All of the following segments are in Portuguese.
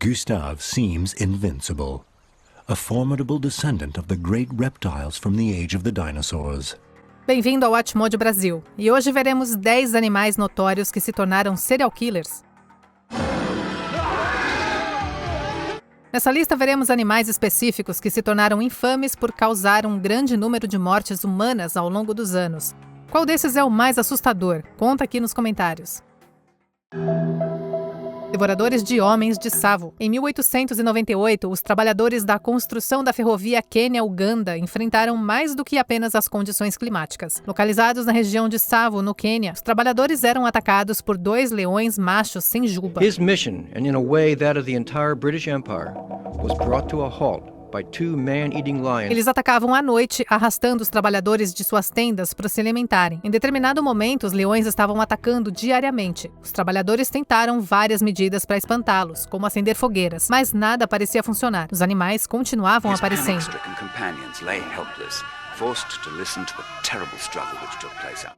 Gustave seems invincible, a formidable descendant of the great reptiles from the age of the dinosaurs. Bem-vindo ao Watchmode Brasil. E hoje veremos 10 animais notórios que se tornaram serial killers. Nessa lista veremos animais específicos que se tornaram infames por causar um grande número de mortes humanas ao longo dos anos. Qual desses é o mais assustador? Conta aqui nos comentários. Devoradores de homens de Tsavo. Em 1898, os trabalhadores da construção da ferrovia Quênia-Uganda enfrentaram mais do que apenas as condições climáticas. Localizados na região de Tsavo, no Quênia, os trabalhadores eram atacados por 2 leões machos sem juba. His mission, and in a way that of the entire British Empire, was brought to a halt by 2 man-eating lions. Eles atacavam à noite, arrastando os trabalhadores de suas tendas para se alimentarem. Em determinado momento, os leões estavam atacando diariamente. Os trabalhadores tentaram várias medidas para espantá-los, como acender fogueiras, mas nada parecia funcionar. Os animais continuavam aparecendo.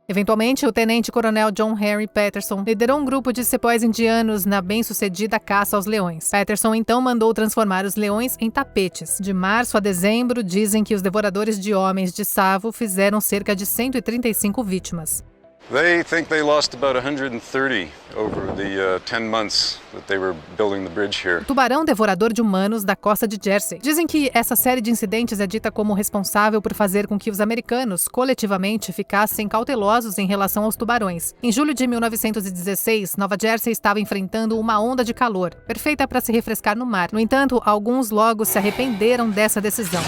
Eventualmente, o tenente-coronel John Henry Patterson liderou um grupo de sepoys indianos na bem-sucedida caça aos leões. Patterson então mandou transformar os leões em tapetes. De março a dezembro, dizem que os devoradores de homens de Tsavo fizeram cerca de 135 vítimas. They think they lost about 130 over the 10 months that they were building the bridge here. O tubarão devorador de humanos da costa de Jersey. Dizem que essa série de incidentes é dita como responsável por fazer com que os americanos, coletivamente, ficassem cautelosos em relação aos tubarões. Em julho de 1916, Nova Jersey estava enfrentando uma onda de calor, perfeita para se refrescar no mar. No entanto, alguns logo se arrependeram dessa decisão.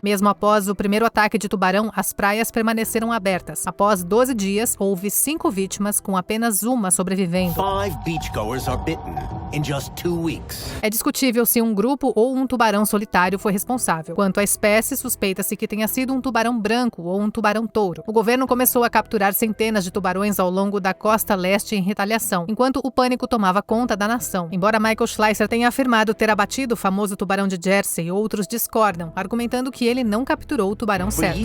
Mesmo após o primeiro ataque de tubarão, as praias permaneceram abertas. Após 12 dias, houve 5 vítimas, com apenas uma sobrevivendo. 5 beachgoers are bitten in just 2 weeks. É discutível se um grupo ou um tubarão solitário foi responsável. Quanto à espécie, suspeita-se que tenha sido um tubarão branco ou um tubarão-touro. O governo começou a capturar centenas de tubarões ao longo da costa leste em retaliação, enquanto o pânico tomava conta da nação. Embora Michael Schleicher tenha afirmado ter abatido o famoso tubarão de Jersey, outros discordam, argumentando que ele não capturou o tubarão certo.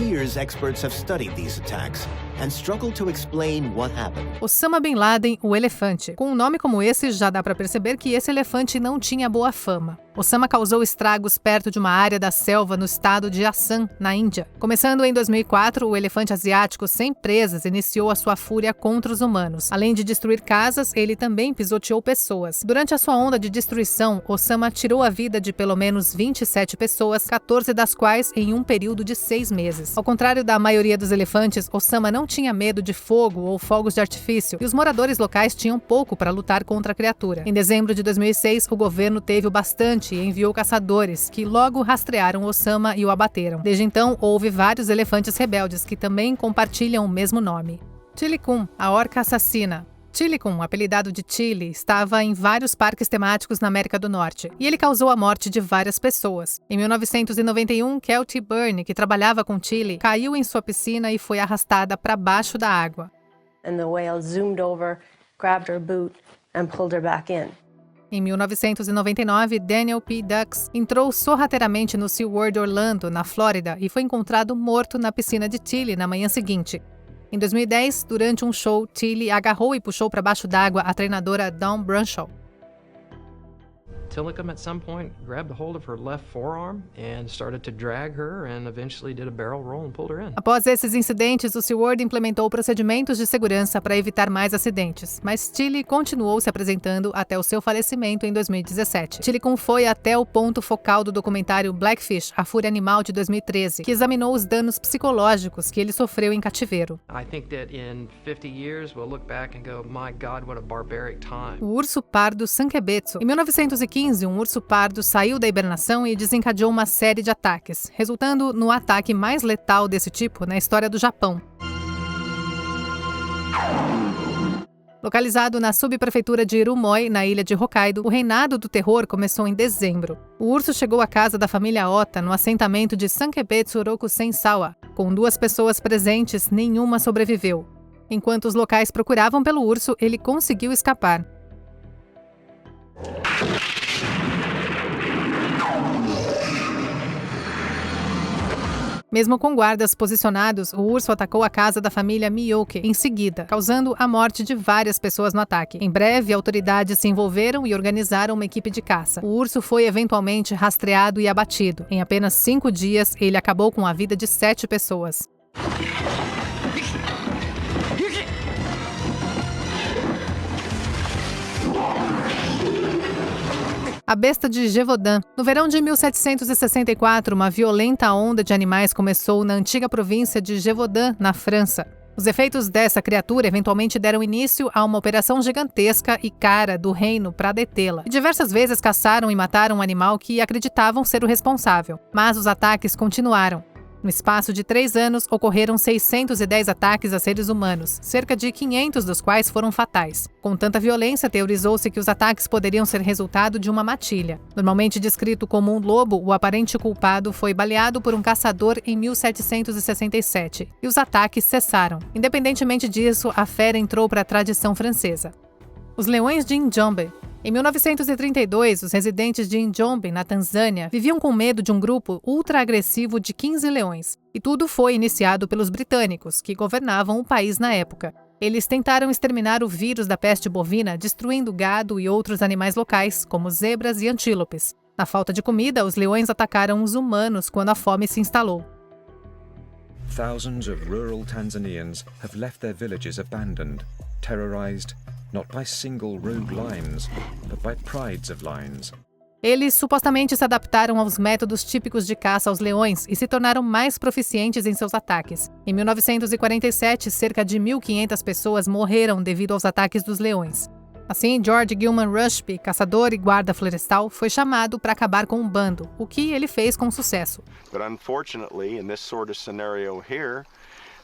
Osama Bin Laden, o elefante. Com um nome como esse, já dá para perceber que esse elefante não tinha boa fama. Osama causou estragos perto de uma área da selva no estado de Assam, na Índia. Começando em 2004, o elefante asiático sem presas iniciou a sua fúria contra os humanos. Além de destruir casas, ele também pisoteou pessoas. Durante a sua onda de destruição, Osama tirou a vida de pelo menos 27 pessoas, 14 das quais em um período de 6 meses. Ao contrário da maioria dos elefantes, Osama não tinha medo de fogo ou fogos de artifício, e os moradores locais tinham pouco para lutar contra a criatura. Em dezembro de 2006, o governo teve o bastante e enviou caçadores, que logo rastrearam Osama e o abateram. Desde então, houve vários elefantes rebeldes que também compartilham o mesmo nome. Chilicum, a orca assassina. Chilicum, apelidado de Chile, estava em vários parques temáticos na América do Norte, e ele causou a morte de várias pessoas. Em 1991, Kelty Byrne, que trabalhava com Chile, caiu em sua piscina e foi arrastada para baixo da água. And the whale zoomed over, grabbed her boot and pulled her back in. Em 1999, Daniel P. Dux entrou sorrateiramente no SeaWorld Orlando, na Flórida, e foi encontrado morto na piscina de Chile na manhã seguinte. Em 2010, durante um show, Tilly agarrou e puxou para baixo d'água a treinadora Dawn Brunshaw. Tillicum at some point grabbed a hold of her left forearm and started to drag her and eventually did a barrel roll and pulled her in. Após esses incidentes, o SeaWorld implementou procedimentos de segurança para evitar mais acidentes, mas Tilly continuou se apresentando até o seu falecimento em 2017. Tillicum foi até o ponto focal do documentário Blackfish, a Fúria Animal de 2013, que examinou os danos psicológicos que ele sofreu em cativeiro. I think that in 50 years we'll look back and go, my God, what a barbaric time. O urso pardo Sankebetsu. Em 1915, um urso pardo saiu da hibernação e desencadeou uma série de ataques, resultando no ataque mais letal desse tipo na história do Japão. Localizado na subprefeitura de Irumoi, na ilha de Hokkaido, o reinado do terror começou em dezembro. O urso chegou à casa da família Ota, no assentamento de Sankebetsu Rokusensawa. Com 2 pessoas presentes, nenhuma sobreviveu. Enquanto os locais procuravam pelo urso, ele conseguiu escapar. Mesmo com guardas posicionados, o urso atacou a casa da família Miyake em seguida, causando a morte de várias pessoas no ataque. Em breve, autoridades se envolveram e organizaram uma equipe de caça. O urso foi eventualmente rastreado e abatido. Em apenas 5 dias, ele acabou com a vida de 7 pessoas. A besta de Gévaudan. No verão de 1764, uma violenta onda de animais começou na antiga província de Gévaudan, na França. Os efeitos dessa criatura eventualmente deram início a uma operação gigantesca e cara do reino para detê-la. E diversas vezes caçaram e mataram um animal que acreditavam ser o responsável. Mas os ataques continuaram. No espaço de 3 anos, ocorreram 610 ataques a seres humanos, cerca de 500 dos quais foram fatais. Com tanta violência, teorizou-se que os ataques poderiam ser resultado de uma matilha. Normalmente descrito como um lobo, o aparente culpado foi baleado por um caçador em 1767, e os ataques cessaram. Independentemente disso, a fera entrou para a tradição francesa. Os leões de Njombe. Em 1932, os residentes de Njombe, na Tanzânia, viviam com medo de um grupo ultra-agressivo de 15 leões. E tudo foi iniciado pelos britânicos, que governavam o país na época. Eles tentaram exterminar o vírus da peste bovina, destruindo gado e outros animais locais, como zebras e antílopes. Na falta de comida, os leões atacaram os humanos quando a fome se instalou. Thousands of rural Tanzanians have left their villages abandoned, terrorized, not by single rogue lions, but by prides of lions. Eles supostamente se adaptaram aos métodos típicos de caça aos leões e se tornaram mais proficientes em seus ataques. Em 1947, cerca de 1.500 pessoas morreram devido aos ataques dos leões. Assim, George Gilman Rushby, caçador e guarda florestal, foi chamado para acabar com o bando, o que ele fez com sucesso. But unfortunately, in this sort of scenario here,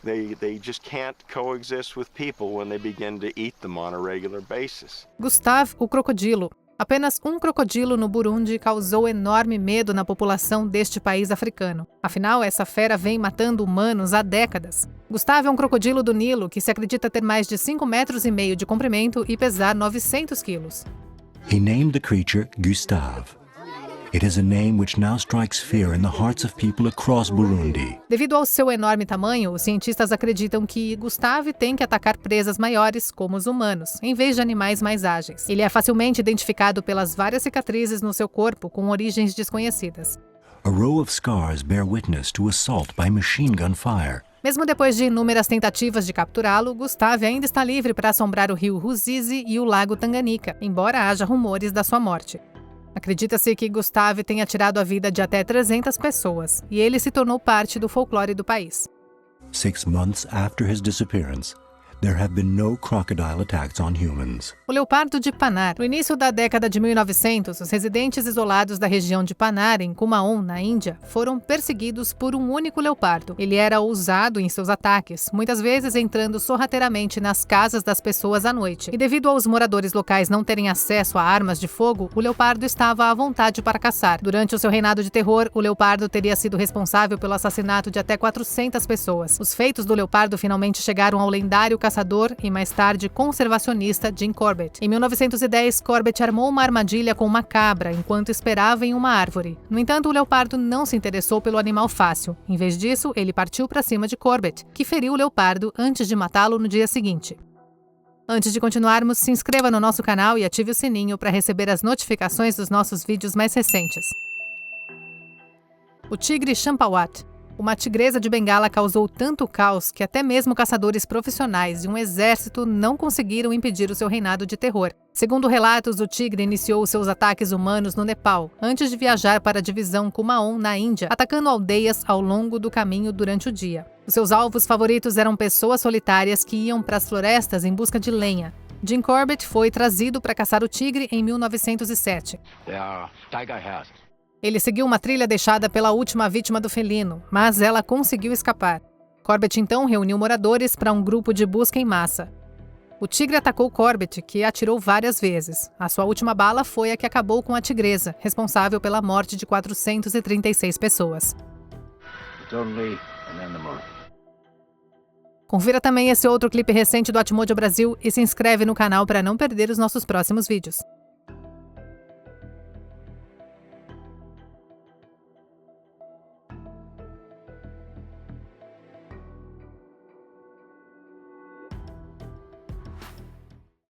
They just can't coexist with people when they begin to eat them on a regular basis. Gustave, o crocodilo. Apenas um crocodilo no Burundi causou enorme medo na população deste país africano. Afinal, essa fera vem matando humanos há décadas. Gustave é um crocodilo do Nilo que se acredita ter mais de 5,5 metros de comprimento e pesar 900 quilos. He named the creature Gustave. It is a name which now strikes fear in the hearts of people across Burundi. Devido ao seu enorme tamanho, os cientistas acreditam que Gustave tem que atacar presas maiores, como os humanos, em vez de animais mais ágeis. Ele é facilmente identificado pelas várias cicatrizes no seu corpo com origens desconhecidas. A row of scars bear witness to assault by machine gun fire. Mesmo depois de inúmeras tentativas de capturá-lo, Gustave ainda está livre para assombrar o rio Ruzizi e o lago Tanganyika, embora haja rumores da sua morte. Acredita-se que Gustave tenha tirado a vida de até 300 pessoas, e ele se tornou parte do folclore do país. 6 months after his disappearance, there have been no crocodile attacks on humans. O leopardo de Panar. No início da década de 1900, os residentes isolados da região de Panar, em Kumaon, na Índia, foram perseguidos por um único leopardo. Ele era ousado em seus ataques, muitas vezes entrando sorrateiramente nas casas das pessoas à noite. E devido aos moradores locais não terem acesso a armas de fogo, o leopardo estava à vontade para caçar. Durante o seu reinado de terror, o leopardo teria sido responsável pelo assassinato de até 400 pessoas. Os feitos do leopardo finalmente chegaram ao lendário caçador e mais tarde conservacionista Jim Corbett. Em 1910, Corbett armou uma armadilha com uma cabra enquanto esperava em uma árvore. No entanto, o leopardo não se interessou pelo animal fácil. Em vez disso, ele partiu para cima de Corbett, que feriu o leopardo antes de matá-lo no dia seguinte. Antes de continuarmos, se inscreva no nosso canal e ative o sininho para receber as notificações dos nossos vídeos mais recentes. O tigre Champawat. Uma tigresa de Bengala causou tanto caos que até mesmo caçadores profissionais e um exército não conseguiram impedir o seu reinado de terror. Segundo relatos, o tigre iniciou seus ataques humanos no Nepal, antes de viajar para a divisão Kumaon, na Índia, atacando aldeias ao longo do caminho durante o dia. Os seus alvos favoritos eram pessoas solitárias que iam para as florestas em busca de lenha. Jim Corbett foi trazido para caçar o tigre em 1907. Ele seguiu uma trilha deixada pela última vítima do felino, mas ela conseguiu escapar. Corbett então reuniu moradores para um grupo de busca em massa. O tigre atacou Corbett, que atirou várias vezes. A sua última bala foi a que acabou com a tigresa, responsável pela morte de 436 pessoas. Confira também esse outro clipe recente do Atmojo Brasil e se inscreve no canal para não perder os nossos próximos vídeos.